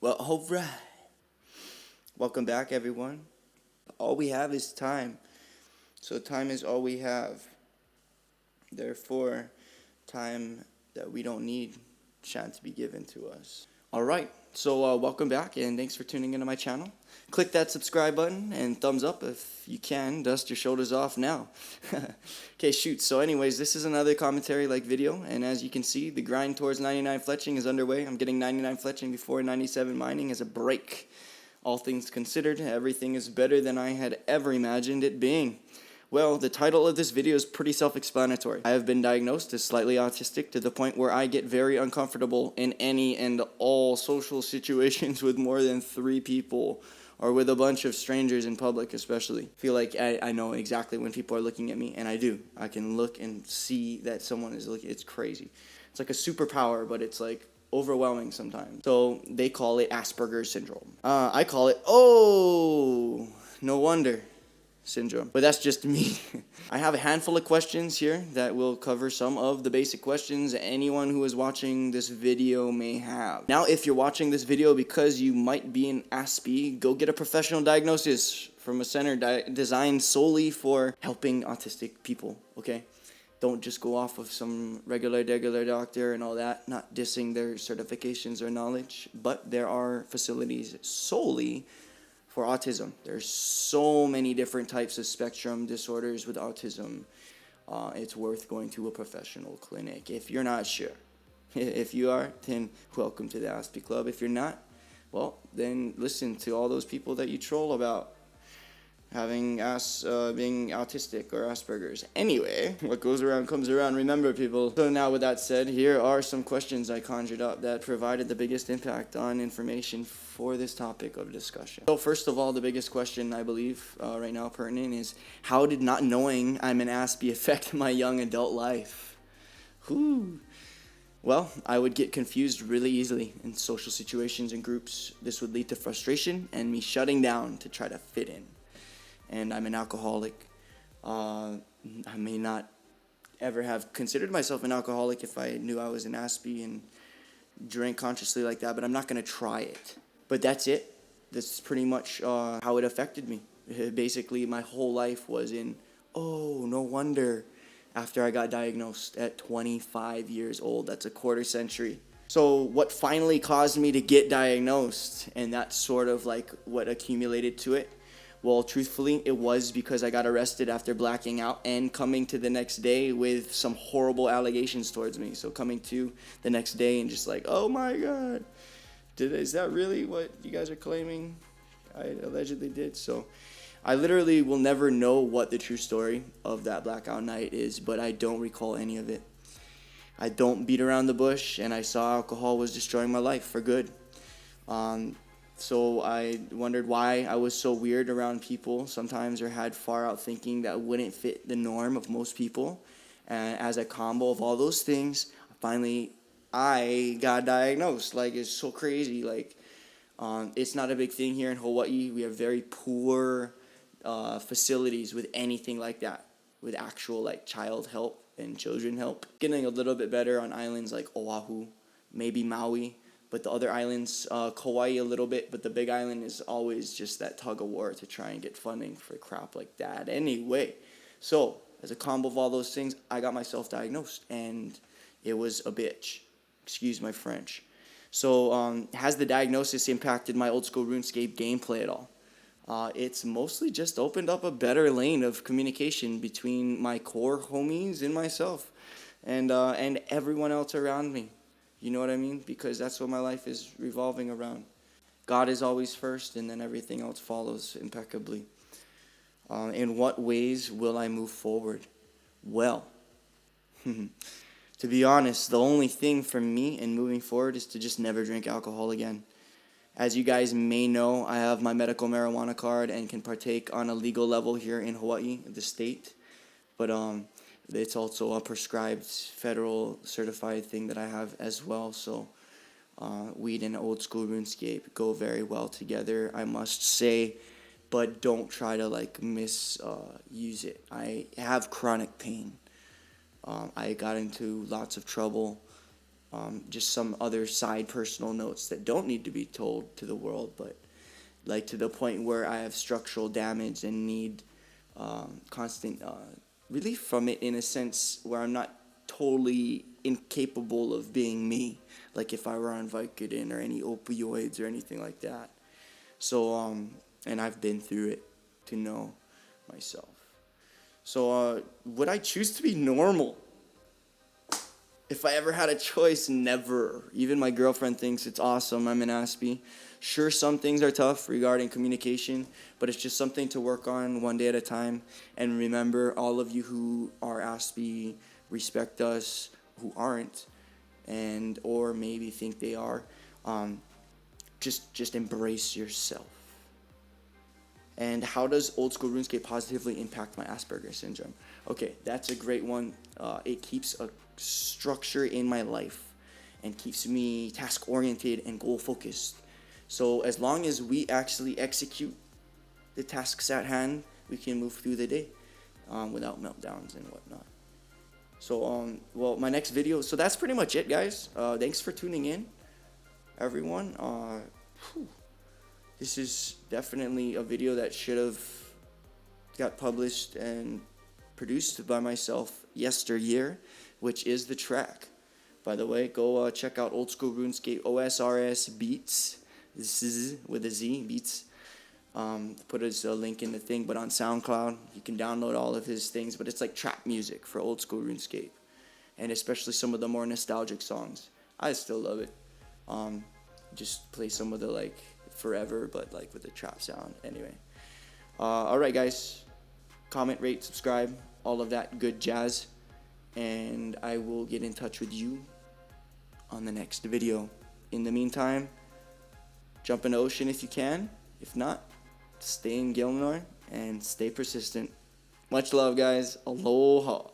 Well, alright. Welcome back, everyone. All we have is time. So time is all we have. Therefore, time that we don't need shan't be given to us. Alright, so welcome back and thanks for tuning into my channel. Click that subscribe button and thumbs up if you can. Dust your shoulders off now. Okay, shoot. So anyways, this is another commentary-like video, and as you can see, the grind towards 99 fletching is underway. I'm getting 99 fletching before 97 mining as a break. All things considered, everything is better than I had ever imagined it being. Well, the title of this video is pretty self-explanatory. I have been diagnosed as slightly autistic to the point where I get very uncomfortable in any and all social situations with more than 3 people or with a bunch of strangers in public especially. I feel like I know exactly when people are looking at me, and I do. I can look and see that someone is looking. It's crazy. It's like a superpower, but it's like overwhelming sometimes. So they call it Asperger syndrome. I call it, oh, no wonder syndrome, but that's just me. I have a handful of questions here that will cover some of the basic questions anyone who is watching this video may have. Now, if you're watching this video because you might be an Aspie, go get a professional diagnosis from a center designed solely for helping autistic people, okay? Don't just go off of some regular doctor and all that, not dissing their certifications or knowledge, but there are facilities solely for autism. There's so many different types of spectrum disorders with autism. It's worth going to a professional clinic if you're not sure. If you are, then welcome to the Aspie Club. If you're not, well, then listen to all those people that you troll about having being autistic or Asperger's. Anyway, what goes around comes around, remember, people. So now with that said, here are some questions I conjured up that provided the biggest impact on information for this topic of discussion. So first of all, the biggest question I believe right now pertinent is, how did not knowing I'm an Aspie affect my young adult life? Whew. Well, I would get confused really easily in social situations and groups. This would lead to frustration and me shutting down to try to fit in. And I'm an alcoholic. I may not ever have considered myself an alcoholic if I knew I was an Aspie and drank consciously like that, but I'm not going to try it. But that's it. That's pretty much how it affected me. Basically, my whole life was in, oh, no wonder, after I got diagnosed at 25 years old. That's a quarter century. So what finally caused me to get diagnosed, and that's sort of like what accumulated to it, well, truthfully, it was because I got arrested after blacking out and coming to the next day with some horrible allegations towards me. So coming to the next day and just like, oh my God, is that really what you guys are claiming I allegedly did? So I literally will never know what the true story of that blackout night is, but I don't recall any of it. I don't beat around the bush, and I saw alcohol was destroying my life for good. So I wondered why I was so weird around people sometimes, or had far out thinking that wouldn't fit the norm of most people. And as a combo of all those things, finally I got diagnosed. Like, it's so crazy. Like, it's not a big thing here in Hawaii. We have very poor facilities with anything like that, with actual like child help and children help. Getting a little bit better on islands like Oahu, maybe Maui. But the other islands, Kauai a little bit, but the big island is always just that tug of war to try and get funding for crap like that. Anyway, so as a combo of all those things, I got myself diagnosed, and it was a bitch. Excuse my French. So has the diagnosis impacted my old school RuneScape gameplay at all? It's mostly just opened up a better lane of communication between my core homies and myself, and everyone else around me. You know what I mean? Because that's what my life is revolving around. God is always first, and then everything else follows impeccably. In what ways will I move forward? Well, to be honest, the only thing for me in moving forward is to just never drink alcohol again. As you guys may know, I have my medical marijuana card and can partake on a legal level here in Hawaii, the state. But it's also a prescribed federal certified thing that I have as well. So weed and old school RuneScape go very well together, I must say. But don't try to like misuse it. I have chronic pain. I got into lots of trouble just some other side personal notes that don't need to be told to the world, but like to the point where I have structural damage and need constant relief from it, in a sense where I'm not totally incapable of being me, like if I were on Vicodin or any opioids or anything like that. So and I've been through it to know myself. So would I choose to be normal? If I ever had a choice, never. Even my girlfriend thinks it's awesome I'm an Aspie. Sure, some things are tough regarding communication, but it's just something to work on one day at a time. And remember, all of you who are Aspie, respect us who aren't, and or maybe think they are. Just embrace yourself. And how does old school RuneScape positively impact my Asperger syndrome? Okay, that's a great one. It keeps a structure in my life and keeps me task oriented and goal focused. So as long as we actually execute the tasks at hand, we can move through the day without meltdowns and whatnot. So well, my next video, so that's pretty much it, guys. Thanks for tuning in, everyone. This is definitely a video that should have got published and produced by myself yesteryear, which is the track. By the way, go check out Old School RuneScape OSRS Beats. This is with a Z, Beats. Put a link in the thing, but on SoundCloud, you can download all of his things, but it's like trap music for Old School RuneScape, and especially some of the more nostalgic songs. I still love it. Just play some of the like forever, but like with the trap sound. Anyway, all right, guys, comment, rate, subscribe, all of that good jazz, and I will get in touch with you on the next video. In the meantime, jump in the ocean if you can. If not, stay in Gilmore and stay persistent. Much love, guys. Aloha.